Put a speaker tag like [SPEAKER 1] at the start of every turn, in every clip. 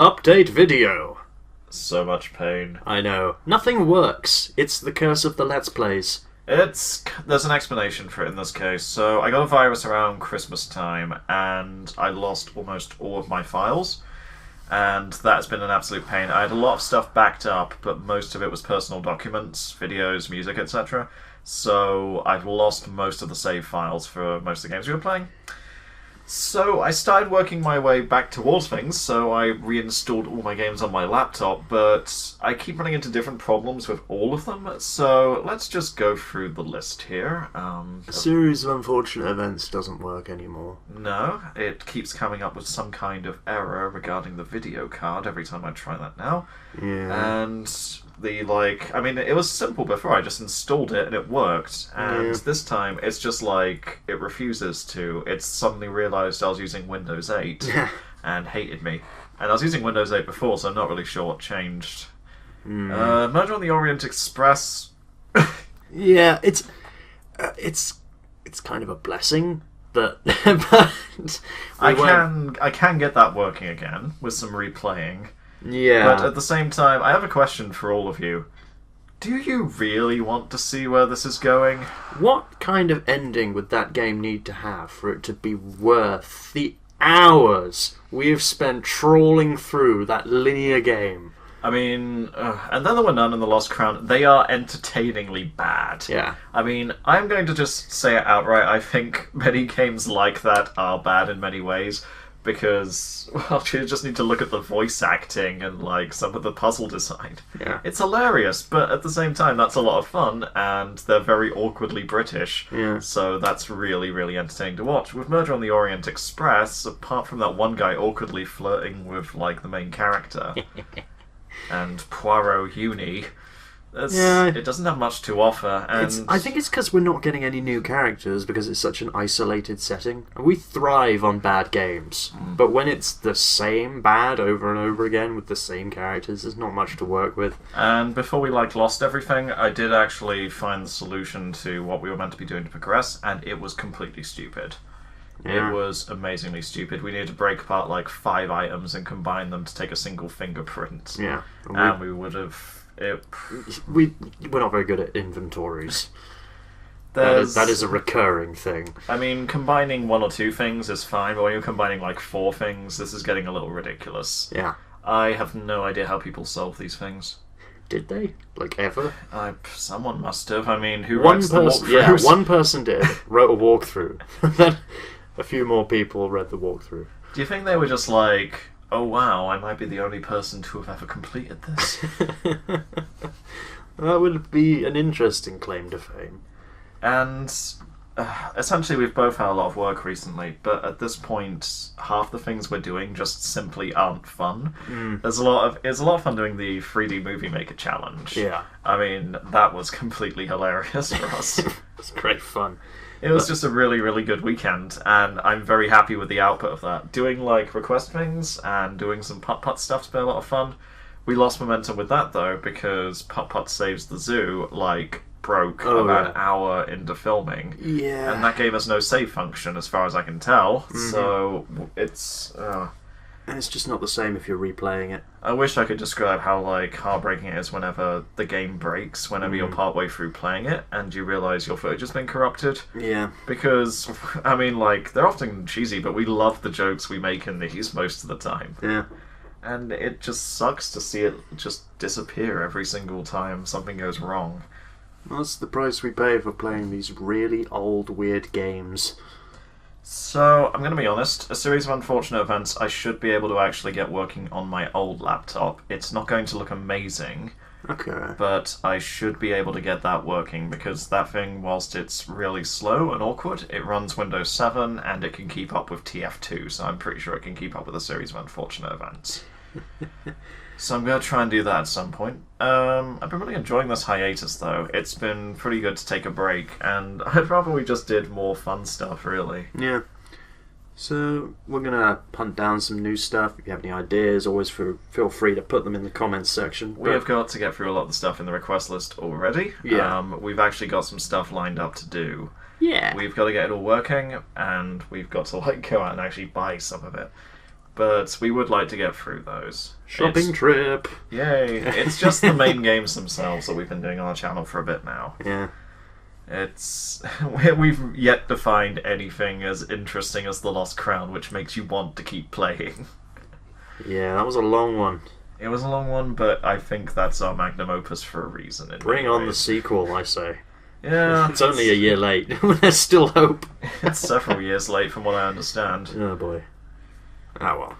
[SPEAKER 1] Update video.
[SPEAKER 2] So much pain.
[SPEAKER 1] I know. Nothing works. It's the curse of the Let's Plays.
[SPEAKER 2] There's an explanation for it in this case. So I got a virus around Christmas time, and I lost almost all of my files. And that's been an absolute pain. I had a lot of stuff backed up, but most of it was personal documents, videos, music, etc. So I've lost most of the save files for most of the games we were playing. So I started working my way back towards things, so I reinstalled all my games on my laptop, but I keep running into different problems with all of them, so let's just go through the list here.
[SPEAKER 1] A series of unfortunate events doesn't work anymore.
[SPEAKER 2] No, it keeps coming up with some kind of error regarding the video card every time I try that now.
[SPEAKER 1] Yeah.
[SPEAKER 2] And it was simple before, I just installed it and it worked, and this time it's just like, it refuses to. It's suddenly realised I was using Windows 8 and hated me. And I was using Windows 8 before, so I'm not really sure what changed. Murder on the Orient Express...
[SPEAKER 1] Yeah, it's kind of a blessing, but
[SPEAKER 2] I can get that working again with some replaying.
[SPEAKER 1] Yeah.
[SPEAKER 2] But at the same time, I have a question for all of you. Do you really want to see where this is going?
[SPEAKER 1] What kind of ending would that game need to have for it to be worth the hours we have spent trawling through that linear game?
[SPEAKER 2] I mean, and then there were none in the Lost Crown. They are entertainingly bad.
[SPEAKER 1] Yeah.
[SPEAKER 2] I mean, I'm going to just say it outright. I think many games like that are bad in many ways. Because, well, you just need to look at the voice acting and, some of the puzzle design.
[SPEAKER 1] Yeah.
[SPEAKER 2] It's hilarious, but at the same time, that's a lot of fun, and they're very awkwardly British.
[SPEAKER 1] Yeah.
[SPEAKER 2] So that's really, really entertaining to watch. With Murder on the Orient Express, apart from that one guy awkwardly flirting with, the main character, and Poirot Uni... It doesn't have much to offer, and
[SPEAKER 1] I think it's because we're not getting any new characters because it's such an isolated setting. We thrive on bad games, but when it's the same bad over and over again with the same characters, there's not much to work with.
[SPEAKER 2] And before we lost everything, I did actually find the solution to what we were meant to be doing to progress, and it was completely stupid.
[SPEAKER 1] Yeah.
[SPEAKER 2] It was amazingly stupid. We needed to break apart 5 items and combine them to take a single fingerprint.
[SPEAKER 1] Yeah,
[SPEAKER 2] and we would have.
[SPEAKER 1] We're not very good at inventories. That is a recurring thing.
[SPEAKER 2] I mean, combining 1 or 2 things is fine, but when you're combining 4 things, this is getting a little ridiculous.
[SPEAKER 1] Yeah.
[SPEAKER 2] I have no idea how people solve these things.
[SPEAKER 1] Did they? Ever?
[SPEAKER 2] Someone must have. I mean, who writes the walkthroughs?
[SPEAKER 1] Yeah, one person did. Wrote a walkthrough. Then a few more people read the walkthrough.
[SPEAKER 2] Do you think they were just oh wow, I might be the only person to have ever completed this?
[SPEAKER 1] That would be an interesting claim to fame.
[SPEAKER 2] And essentially we've both had a lot of work recently, but at this point half the things we're doing just simply aren't fun. It's a lot of fun doing the 3D Movie Maker challenge.
[SPEAKER 1] Yeah.
[SPEAKER 2] I mean, that was completely hilarious for us.
[SPEAKER 1] It's great fun.
[SPEAKER 2] It was just a really, really good weekend, and I'm very happy with the output of that. Doing, request things and doing some putt-putt stuff's been a lot of fun. We lost momentum with that, though, because Putt-Putt Saves the Zoo, broke about an hour into filming.
[SPEAKER 1] Yeah.
[SPEAKER 2] And that game has no save function, as far as I can tell, so it's...
[SPEAKER 1] And it's just not the same if you're replaying it.
[SPEAKER 2] I wish I could describe how, heartbreaking it is whenever the game breaks, whenever you're partway through playing it, and you realise your footage has been corrupted.
[SPEAKER 1] Yeah.
[SPEAKER 2] Because, I mean, they're often cheesy, but we love the jokes we make in these most of the time.
[SPEAKER 1] Yeah.
[SPEAKER 2] And it just sucks to see it just disappear every single time something goes wrong.
[SPEAKER 1] That's the price we pay for playing these really old, weird games.
[SPEAKER 2] So, I'm going to be honest, a series of unfortunate events I should be able to actually get working on my old laptop. It's not going to look amazing,
[SPEAKER 1] okay,
[SPEAKER 2] but I should be able to get that working, because that thing, whilst it's really slow and awkward, it runs Windows 7 and it can keep up with TF2, so I'm pretty sure it can keep up with a series of unfortunate events. So I'm going to try and do that at some point. I've been really enjoying this hiatus, though. It's been pretty good to take a break, and I'd rather we just did more fun stuff, really.
[SPEAKER 1] Yeah. So we're going to punt down some new stuff. If you have any ideas, always feel free to put them in the comments section.
[SPEAKER 2] We have got to get through a lot of the stuff in the request list already.
[SPEAKER 1] Yeah.
[SPEAKER 2] We've actually got some stuff lined up to do.
[SPEAKER 1] Yeah.
[SPEAKER 2] We've got to get it all working, and we've got to go out and actually buy some of it. but we would like to get through those.
[SPEAKER 1] Shopping trip.
[SPEAKER 2] Yay! It's just the main games themselves that we've been doing on our channel for a bit now.
[SPEAKER 1] Yeah.
[SPEAKER 2] It's we've yet to find anything as interesting as The Lost Crown, which makes you want to keep playing.
[SPEAKER 1] Yeah, that was a long one.
[SPEAKER 2] It was a long one, but I think that's our magnum opus for a reason.
[SPEAKER 1] Bring on the sequel, I say.
[SPEAKER 2] Yeah.
[SPEAKER 1] It's only a year late. There's still hope.
[SPEAKER 2] It's several years late from what I understand.
[SPEAKER 1] Oh boy. Ah well.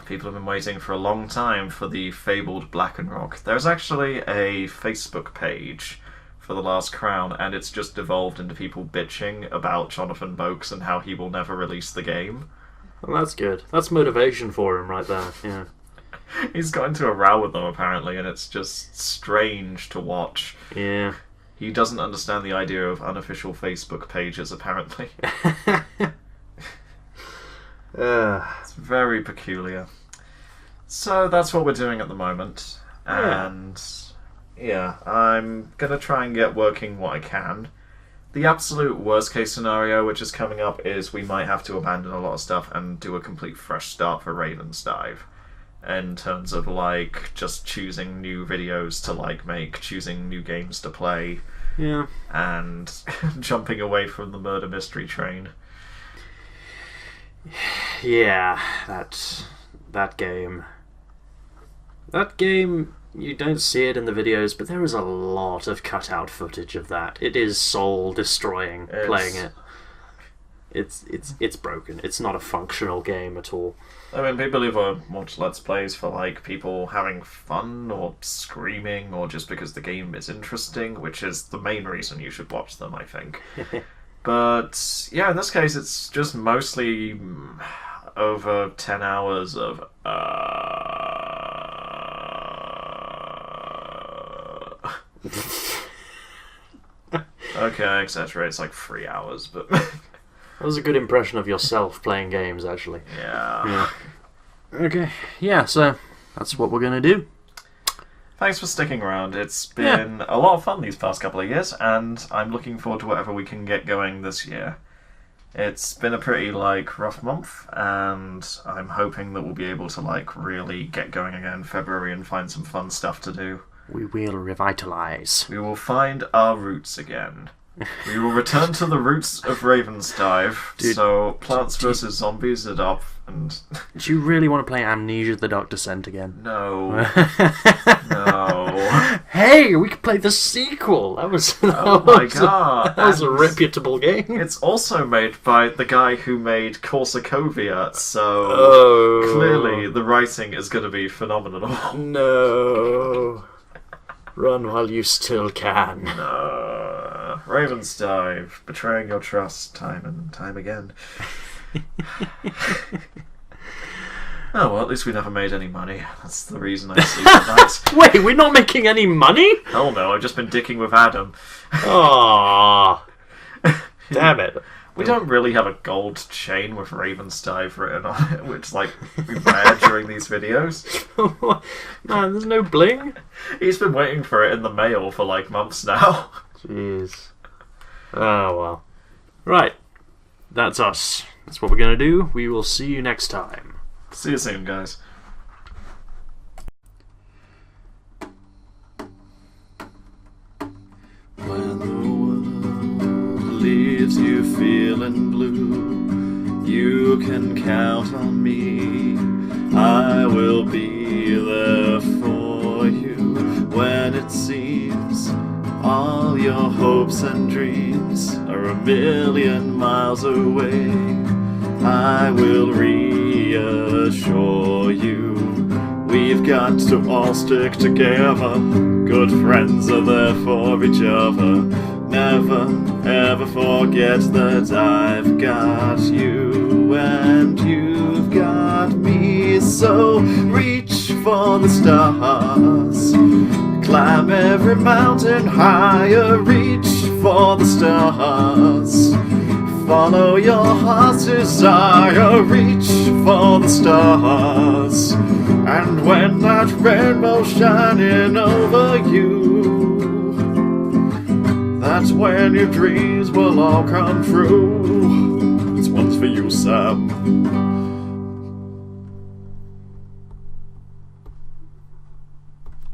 [SPEAKER 2] People have been waiting for a long time for the fabled Black and Rock. There's actually a Facebook page for The Last Crown, and it's just devolved into people bitching about Jonathan Boakes and how he will never release the game.
[SPEAKER 1] Well, that's good. That's motivation for him right there, yeah.
[SPEAKER 2] He's got into a row with them, apparently, and it's just strange to watch.
[SPEAKER 1] Yeah.
[SPEAKER 2] He doesn't understand the idea of unofficial Facebook pages, apparently. It's very peculiar. So that's what we're doing at the moment. And yeah, I'm gonna try and get working what I can. The absolute worst case scenario, which is coming up, is we might have to abandon a lot of stuff and do a complete fresh start for Ravensdive. In terms of, like, just choosing new videos to, like, make, choosing new games to play.
[SPEAKER 1] Yeah. And
[SPEAKER 2] jumping away from the murder mystery train.
[SPEAKER 1] Yeah, that game. That game, you don't see it in the videos, but there is a lot of cutout footage of that. It is soul-destroying playing it. It's broken. It's not a functional game at all.
[SPEAKER 2] I mean, people either watch Let's Plays for, like, people having fun or screaming or just because the game is interesting, which is the main reason you should watch them, I think. But, yeah, in this case, it's just mostly over 10 hours of, Okay, I exaggerate, it's like 3 hours, but...
[SPEAKER 1] That was a good impression of yourself playing games, actually.
[SPEAKER 2] Yeah.
[SPEAKER 1] Okay, yeah, so that's what we're going to do.
[SPEAKER 2] Thanks for sticking around. It's been a lot of fun these past couple of years, and I'm looking forward to whatever we can get going this year. It's been a pretty, like, rough month, and I'm hoping that we'll be able to, like, really get going again in February and find some fun stuff to do.
[SPEAKER 1] We will revitalize.
[SPEAKER 2] We will find our roots again. We will return to the roots of Ravensdive. So Plants vs. Zombies it up, and...
[SPEAKER 1] Do you really want to play Amnesia: The Dark Descent again?
[SPEAKER 2] No. No.
[SPEAKER 1] Hey, we could play the sequel! That was...
[SPEAKER 2] Oh my god.
[SPEAKER 1] That was a reputable game.
[SPEAKER 2] It's also made by the guy who made Korsacovia, so... Clearly, the writing is going to be phenomenal.
[SPEAKER 1] No. Run while you still can.
[SPEAKER 2] No. Ravensdive, betraying your trust time and time again. Oh, well, at least we never made any money. That's the reason I sleep at night.
[SPEAKER 1] Wait, we're not making any money?
[SPEAKER 2] Hell no, I've just been dicking with Adam.
[SPEAKER 1] Aww. Damn it.
[SPEAKER 2] We don't really have a gold chain with Ravensdive written on it, which, like, we wear during these videos.
[SPEAKER 1] Man, there's no bling?
[SPEAKER 2] He's been waiting for it in the mail for, like, months now.
[SPEAKER 1] Jeez. Oh, well. Right. That's us. That's what we're going to do. We will see you next time.
[SPEAKER 2] See you soon, guys. When the world leaves you feeling blue, you can count on me. I will be there for you when it seems all your hopes and dreams are a million miles away. I will reassure you, we've got to all stick together. Good friends are there for each other. Never ever forget that I've got you and you've got me. So reach for the stars, climb every mountain higher. Reach for the stars, follow your heart's desire. Reach for the stars, and when that rainbow's shining over you, that's when your dreams will all come true. This one's for you, Sam.